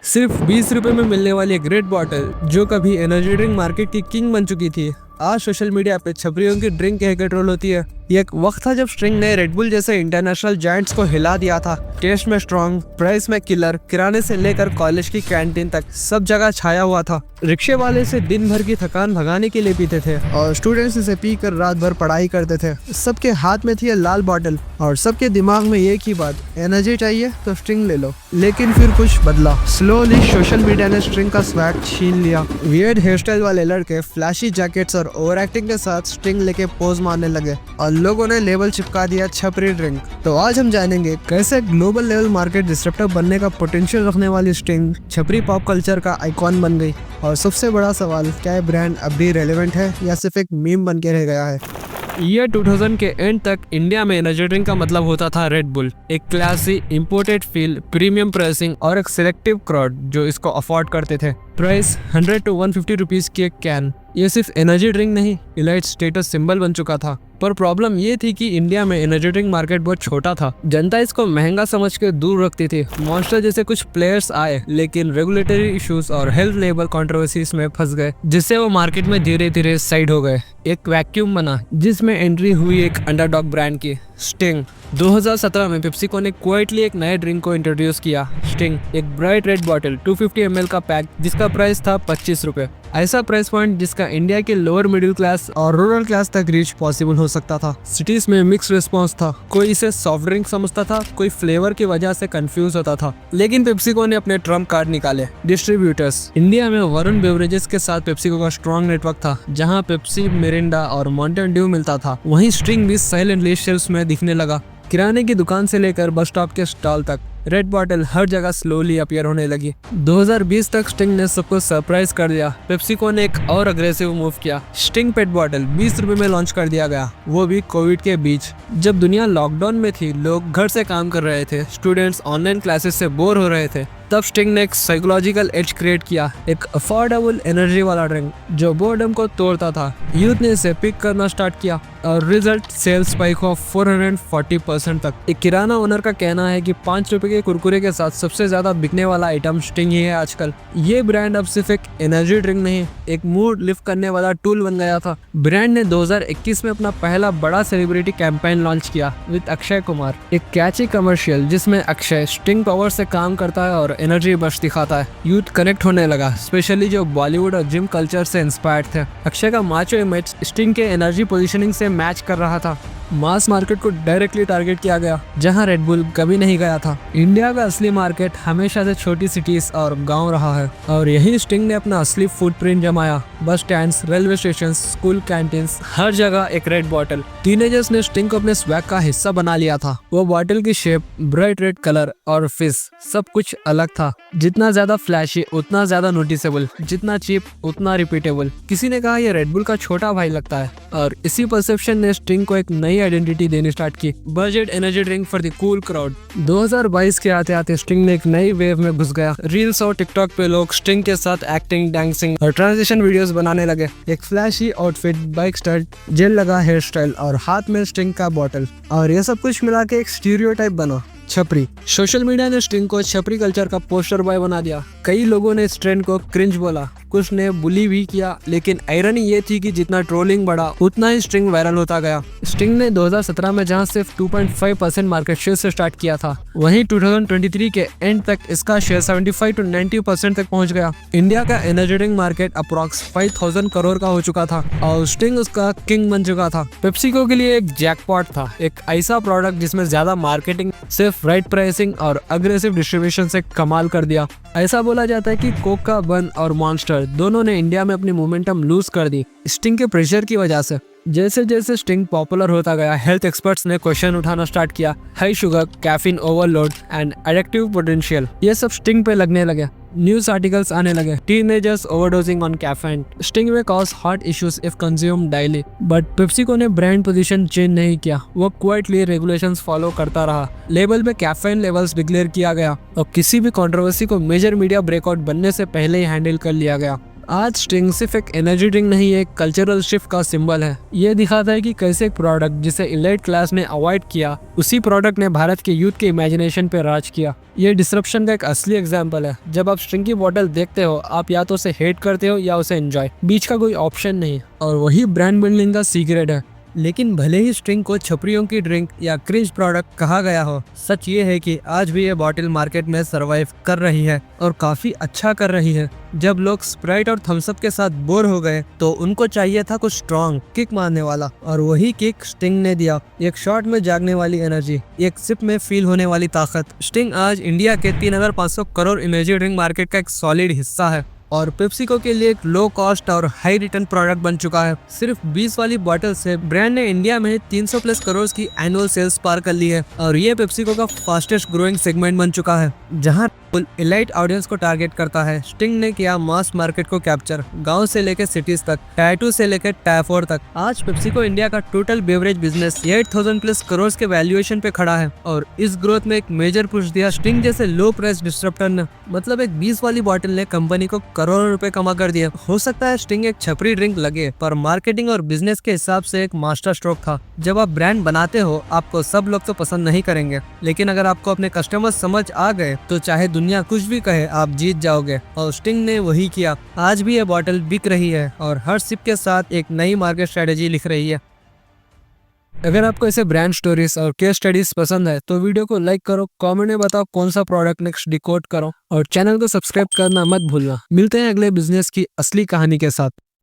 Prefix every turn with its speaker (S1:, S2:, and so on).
S1: सिर्फ 20 रुपए में मिलने वाली एक रेड बॉटल जो कभी एनर्जी ड्रिंक मार्केट की किंग बन चुकी थी, आज सोशल मीडिया पे छपरियों की ड्रिंक कहकर ट्रोल होती है। ये एक वक्त था जब स्ट्रिंग ने रेडबुल जैसे इंटरनेशनल जायंट्स को हिला दिया था। टेस्ट में स्ट्रॉन्ग, प्राइस में किलर, किराने से लेकर कॉलेज की कैंटीन तक सब जगह छाया हुआ था। रिक्शे वाले से दिन भर की थकान भगाने के लिए पीते थे और स्टूडेंट्स इसे पीकर रात भर पढ़ाई करते थे। सबके हाथ में थी ये लाल बॉटल और सबके दिमाग में एक ही बात, एनर्जी चाहिए तो स्ट्रिंग ले लो। लेकिन फिर कुछ बदला। स्लोली सोशल मीडिया ने स्ट्रिंग का स्वैग छीन लिया। वियर्ड हेयर स्टाइल वाले लड़के फ्लैशी जैकेट्स और ओवर एक्टिंग के साथ स्ट्रिंग लेके पोज मारने लगे और लोगों ने लेबल चिपका दिया छपरी ड्रिंक। तो आज हम जानेंगे कैसे ग्लोबल लेवल मार्केट डिस्ट्रप्टर बनने का पोटेंशियल रखने वाली स्ट्रिंग छपरी पॉप कल्चर का आइकॉन बन गई। और सबसे बड़ा सवाल, क्या ये ब्रांड अब भी रेलेवेंट है या सिर्फ एक मीम बन के रह गया है। ईयर 2000 के एंड तक इंडिया में एनर्जी ड्रिंक का मतलब होता था रेड बुल, एक classy, imported feel, premium pricing और एक सिलेक्टिव क्राउड जो इसको अफोर्ड करते थे। प्राइस 100 to 150 रुपीज की एक कैन। ये सिर्फ एनर्जी ड्रिंक नहीं, इलाइट स्टेटस सिंबल बन चुका था। पर प्रॉब्लम ये थी कि इंडिया में एनर्जी ड्रिंक मार्केट बहुत छोटा था। जनता इसको महंगा समझ के दूर रखती थी। मॉन्स्टर जैसे कुछ प्लेयर्स आए लेकिन रेगुलेटरी इश्यूज और हेल्थ लेबल कंट्रोवर्सीज में फंस गए, जिससे वो मार्केट में धीरे धीरे साइड हो गए। एक वैक्यूम बना जिसमें एंट्री हुई एक अंडरडॉग ब्रांड की, स्टिंग। 2017 में पेप्सिको ने क्वाइटली एक नए ड्रिंक को इंट्रोड्यूस किया, स्टिंग, एक ब्राइट रेड बॉटल 250 ml का पैक जिसका प्राइस था 25 रुपए। ऐसा प्राइस पॉइंट जिसका इंडिया के लोअर मिडिल क्लास और रूरल क्लास तक रीच पॉसिबल हो सकता था। सिटीज में मिक्स रिस्पॉन्स था, कोई इसे सॉफ्ट ड्रिंक समझता था, कोई फ्लेवर की वजह से कंफ्यूज होता था। लेकिन पेप्सिको ने अपने ट्रम्प कार्ड निकाले, डिस्ट्रीब्यूटर्स। इंडिया में वरुण बेवरेजेस के साथ पेप्सिको का स्ट्रॉन्ग नेटवर्क था, जहाँ पेप्सी, मिरिंडा और माउंटेन ड्यू मिलता था, वहीं स्ट्रिंग भी साइलेंटली शेल्फ्स में दिखने लगा। किराने की दुकान से लेकर बस स्टॉप के स्टॉल तक रेड बॉटल हर जगह स्लोली अपीयर होने लगी। 2020 तक स्टिंग ने सबको सरप्राइज कर दिया। पेप्सिको ने एक और अग्रेसिव मूव किया, स्टिंग पेट बॉटल 20 रुपए में लॉन्च कर दिया गया, वो भी कोविड के बीच। जब दुनिया लॉकडाउन में थी, लोग घर से काम कर रहे थे, स्टूडेंट्स ऑनलाइन क्लासेस से बोर हो रहे थे, तब स्टिंग ने एक साइकोलॉजिकल एज क्रिएट किया, एक अफोर्डेबल एनर्जी वाला ड्रिंक जो बोर्डम को तोड़ता था। यूथ ने इसे पिक करना स्टार्ट किया और रिजल्ट सेल्स स्पाइक ऑफ 440% तक। एक किराना ओनर का कहना है कि 5 रुपए के कुरकुरे के साथ सबसे ज्यादा बिकने वाला आइटम स्टिंग ही है आजकल। ये ब्रांड अब सिर्फ एक एनर्जी ड्रिंक नहीं, एक मूड लिफ्ट करने वाला टूल बन गया था। ब्रांड ने 2021 में अपना पहला बड़ा सेलिब्रिटी कैंपेन लॉन्च किया विद अक्षय कुमार, एक कैची कमर्शियल जिसमें अक्षय स्टिंग पावर से काम करता है और एनर्जी बस्ट दिखाता है। यूथ कनेक्ट होने लगा, स्पेशली जो बॉलीवुड और जिम कल्चर से इंस्पायर्ड थे। अक्षय का माचो इमेज स्टिंग के एनर्जी पोजीशनिंग से मैच कर रहा था। मास मार्केट को डायरेक्टली टारगेट किया गया, जहां रेड बुल कभी नहीं गया था। इंडिया का असली मार्केट हमेशा से छोटी सिटीज और गांव रहा है और यही स्टिंग ने अपना असली फुटप्रिंट जमाया। Bus stands, railway station, school canteens, हर जगह एक रेड बॉटल। टीनेजर्स ने स्टिंग को अपने स्वैग का हिस्सा बना लिया था। वो बॉटल की शेप, ब्राइट रेड कलर और फिश, सब कुछ अलग था। जितना ज्यादा फ्लैशी उतना ज्यादा नोटिसेबल, जितना चीप उतना रिपीटेबल। किसी ने कहा ये रेड बुल का छोटा भाई लगता है और इसी परसेप्शन ने स्टिंग को एक नई आइडेंटिटी देनी स्टार्ट की, budget energy drink for the cool crowd. 2022 के आते आते स्टिंग ने एक नई वेव में घुस गया। रील्स और टिकटॉक पे लोग स्टिंग के साथ एक्टिंग, डांसिंग और ट्रांजिशन वीडियोस बनाने लगे। एक flashy outfit, bike stunt, gel लगा हेयर स्टाइल और हाथ में स्टिंग का बॉटल, और ये सब कुछ मिला के एक स्टीरियोटाइप बना, छपरी। सोशल मीडिया ने स्टिंग को छपरी कल्चर का पोस्टर बॉय बना दिया। कई लोगों ने इस ट्रेंड को क्रिंज बोला, कुछ ने बुली भी किया, लेकिन आयरनी ये थी कि जितना ट्रोलिंग बढ़ा उतना ही स्टिंग वायरल होता गया। स्टिंग ने 2017 में जहां सिर्फ 2.5% मार्केट शेयर से स्टार्ट किया था, वहीं 2023 के एंड तक इसका शेयर 75 to 90% तक पहुंच गया। इंडिया का energy drink market approx 5000 crore का हो चुका था और स्टिंग उसका किंग बन चुका था। पेप्सिको के लिए एक जैकपॉट था, एक ऐसा प्रोडक्ट जिसमें ज्यादा मार्केटिंग, सिर्फ राइट प्राइसिंग और अग्रेसिव डिस्ट्रीब्यूशन से कमाल कर दिया। ऐसा बोला जाता है कि कोका, बन और मॉन्स्टर दोनों ने इंडिया में अपनी मोमेंटम लूज कर दी स्टिंग के प्रेशर की वजह से। जैसे जैसे स्टिंग पॉपुलर होता गया, हेल्थ एक्सपर्ट्स ने क्वेश्चन उठाना स्टार्ट किया, high sugar, caffeine overload and addictive potential, ये सब स्टिंग पे लगने लगे। न्यूज आर्टिकल्स आने लगे, teenagers overdosing on caffeine, sting में cause heart issues if consume daily. But PepsiCo ने ब्रांड पोजीशन चेंज नहीं किया, वो क्वाइटली रेगुलेशंस फॉलो करता रहा। लेबल पे कैफीन लेवल्स डिक्लेयर किया गया और किसी भी कंट्रोवर्सी को मेजर मीडिया ब्रेकआउट बनने से पहले ही हैंडल कर लिया गया। आज स्टिंग सिर्फ एक एनर्जी ड्रिंक नहीं, एक कल्चरल शिफ्ट का सिंबल है। ये दिखाता है कि कैसे एक प्रोडक्ट जिसे इलाइट क्लास ने अवॉइड किया, उसी प्रोडक्ट ने भारत के यूथ के इमेजिनेशन पे राज किया। ये डिसरप्शन का एक असली एग्जाम्पल है। जब आप स्टिंग की बोतल देखते हो, आप या तो उसे हेट करते हो या उसे एंजॉय, बीच का कोई ऑप्शन नहीं। और वही ब्रांड बिल्डिंग का सीक्रेट है। लेकिन भले ही स्टिंग को छपरियों की ड्रिंक या क्रिंज प्रोडक्ट कहा गया हो, सच ये है कि आज भी ये बॉटल मार्केट में सरवाइव कर रही है और काफी अच्छा कर रही है। जब लोग स्प्राइट और थम्स अप के साथ बोर हो गए तो उनको चाहिए था कुछ स्ट्रॉन्ग किक मारने वाला, और वही किक स्टिंग ने दिया। एक शॉट में जागने वाली एनर्जी, एक सिप में फील होने वाली ताकत। स्टिंग आज इंडिया के 3,500 करोड़ एनर्जी ड्रिंक मार्केट का एक सॉलिड हिस्सा है और पेप्सिको के लिए एक लो कॉस्ट और हाई रिटर्न प्रोडक्ट बन चुका है। सिर्फ 20 वाली बॉटल से ब्रांड ने इंडिया में 300 प्लस करोड़ की एनुअल सेल्स पार कर ली है और ये पेप्सिको का फास्टेस्ट ग्रोइंग सेगमेंट बन चुका है, जहां इलाइट ऑडियंस को टारगेट करता है। स्टिंग ने किया मास मार्केट को कैप्चर, गांव से लेकर सिटीज तक, टायर 2 से लेकर टायर 4 तक। आज पेप्सिको इंडिया का total beverage business 8,000 plus crore के वैल्यूएशन पे खड़ा है और इस ग्रोथ में एक मेजर पुश दिया स्टिंग जैसे लो प्राइस डिस्ट्रप्टर ने। मतलब एक 20 वाली बॉटल ने कंपनी को करोड़ों रुपए कमा कर दिया। हो सकता है स्टिंग एक छपरी ड्रिंक लगे, पर मार्केटिंग और बिजनेस के हिसाब से एक मास्टर स्ट्रोक था। जब आप ब्रांड बनाते हो, आपको सब लोग तो पसंद नहीं करेंगे, लेकिन अगर आपको अपने कस्टमर समझ आ गए तो चाहे दुनिया कुछ भी कहे, आप जीत जाओगे। और स्टिंग ने वही किया। आज भी ये बॉटल बिक रही है और हर सिप के साथ एक नई मार्केट स्ट्रेटेजी लिख रही है। अगर आपको ऐसे ब्रांड स्टोरीज और केस स्टडीज पसंद है तो वीडियो को लाइक करो, कमेंट में बताओ कौन सा प्रोडक्ट नेक्स्ट डिकोड करो और चैनल को सब्सक्राइब करना मत भूलना। मिलते हैं अगले बिजनेस की असली कहानी के साथ।